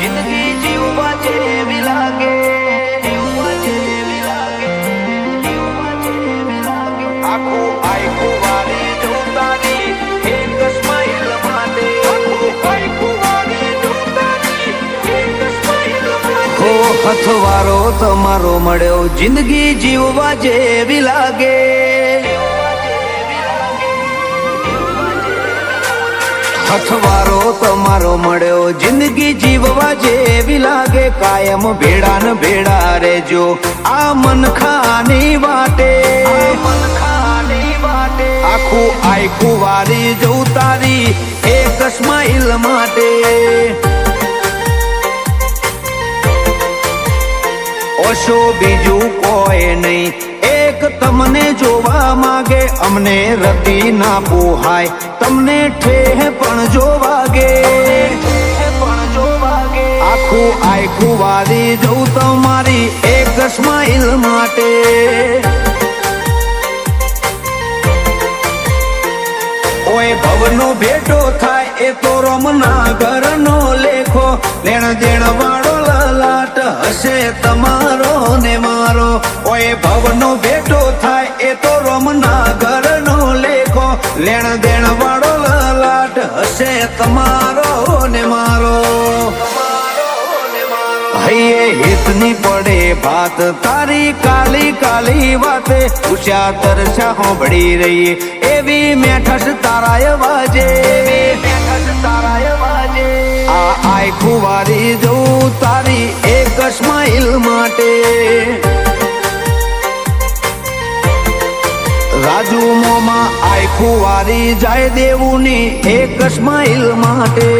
જિંદગી જીવવા જેવી લાગે, આખું આખું વારી જોઉં તારી એક સ્માઈલ માટે, આખું વારી જોઉં તારી એક સ્માઈલ માટે. ઓ હથવારો તમારો મળ્યો જિંદગી જીવવા જેવી લાગે, હથવારો તમારો મળ્યો જિંદગી જીવવા જેવી લાગે. કાયમ ભેડા ને ભેડા રેજો આ મનખાની વાટે, આખું આખું વારી જવું તારી એક સ્માઈલ માટે. ઓશો બીજું કોઈ નહીં, એક તમને જોવા માંગે, અમને રતી ના પોહાય, તમને ઠેહ પણ જોવાગે, આખું આખું વારી જવું તમારી એક સ્માઈલ માટે. ઓય ભવનો ભેટો થાય એ તો રોમના ઘરનો લેખો, લેણ દેણ વાળો લલાટ હશે તમારો ને મારો. ઓય ભવનો ભેટો થાય એ તો રોમના ઘરનો લેખો, લેણ દેણ વાળો લલાટ હશે તમારો ને મારો. હૈયે હિતની પડે ભાત તારી કાલી કાલી વાતે, ઉષા તરસા હોંભળી રહીએ એવી મેઠસ તારાય વાજે, આ આખું વારી જવું તારી એક સ્માઈલ માટે. રાજુ મોમાં આખું વારી જાય દેવું ની એક સ્માઈલ માટે.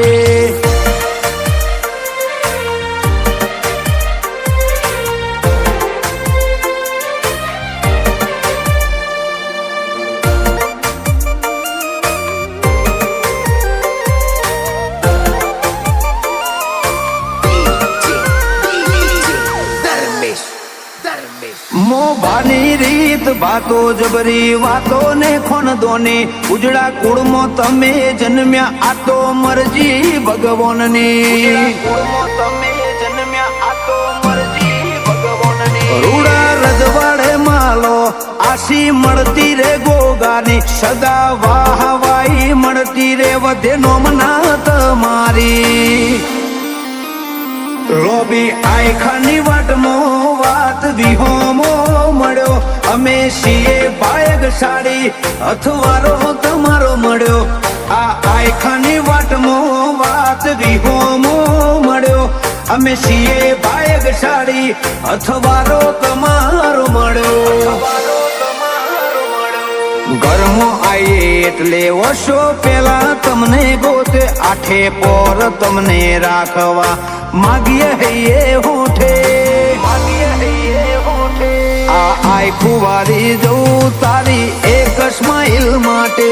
મોભાની રીત વાતો જબરી વાતો ને ખોન દોની, ઉજળા કુળમાં તમે જન્મ્યા આ તો મરજી ભગવાનની, રૂડા રજવાડે માલો આશી મળતી રે ગોગાની, સદા વાહવાઈ મળતી રે વધે નોમના તમારી. લોબી આયખાની વાટમાં વાત વિહોમો મળ્યો, અમે છીએ બાયગ સાડી હથવારો તમારો મળ્યો. આ આયખાની વાટમાં વાત વિહોમો મળ્યો, અમે છીએ બાયગ સાડી હથવારો તમારો મળ્યો. ઘરમાં આવીએ એટલે વર્ષો પેલા તમને ગોતે, આઠે પોર તમને રાખવા માગીએ હૈયે હોઠે, આ આખું વારી જવું તારી એક સ્માઈલ માટે.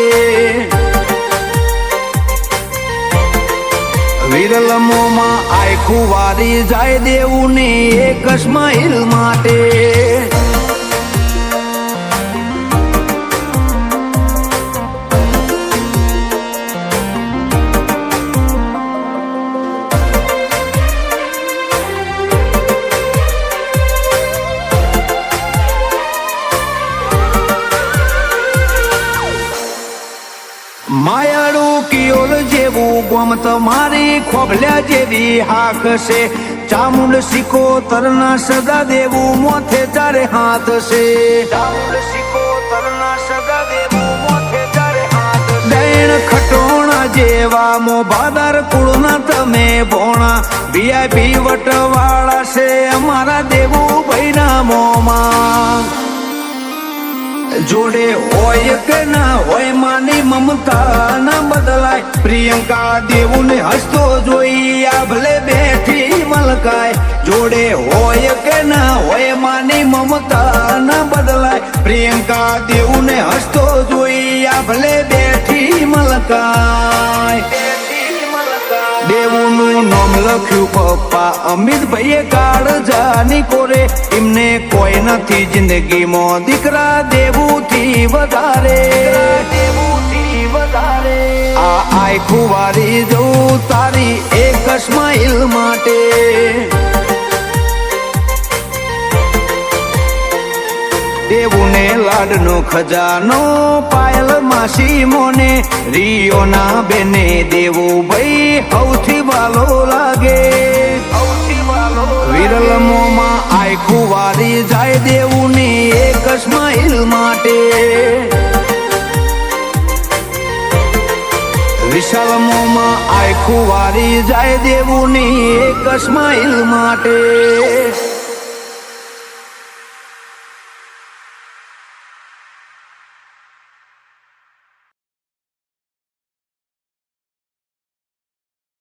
વિરલમોમાં આખું વારી જાય દેવું ની એક સ્માઈલ માટે. માયાળું કિયોલ જેવું ગોમ તમારી ખોભલ્યા જેવી હાક છે, ચામુંડ સિકો તરના સગા દેવું મોથે ચારે હાથ છે, ચામુંડ સિકો તરના સગા દેવું મોથે ચારે હાથ છે. દૈણ ખટોણા જેવા મોભાદાર કુળના તમે ભોણા, VIP વટવાળા છે અમારા દેવું ભાઈના મોમાં. જોડે હોય કે ના હોય માની મમતા ના બદલાય, પ્રિયંકા દેવું ને હસતો જોઈ આ ભલે બેઠી મલકાય. જોડે હોય કે ના હોય માની મમતા ના બદલાય, પ્રિયંકા દેવું ને હસતો જોઈ આ ભલે બેઠી મલકાય. દેવુંનું નામ લખ્યું પપ્પા અમિતભાઈએ કાળજાની કોરે, એમને કોઈ નથી જિંદગીમાં દીકરા દેવુંથી વધારે. આ આખું વારી જવું તારી એક સ્માઈલ માટે દેવુને લાડનો ખજાનો પાયલ માસી મોને રિયોના બેને દેવું ભાઈ સૌથી વાલો લાગે વિરલ મોમાં આખું વારી જાય દેવુની એક સ્માઈલ માટે વિશાલ મોમાં આખું વારી જાય દેવુની એક સ્માઈલ માટે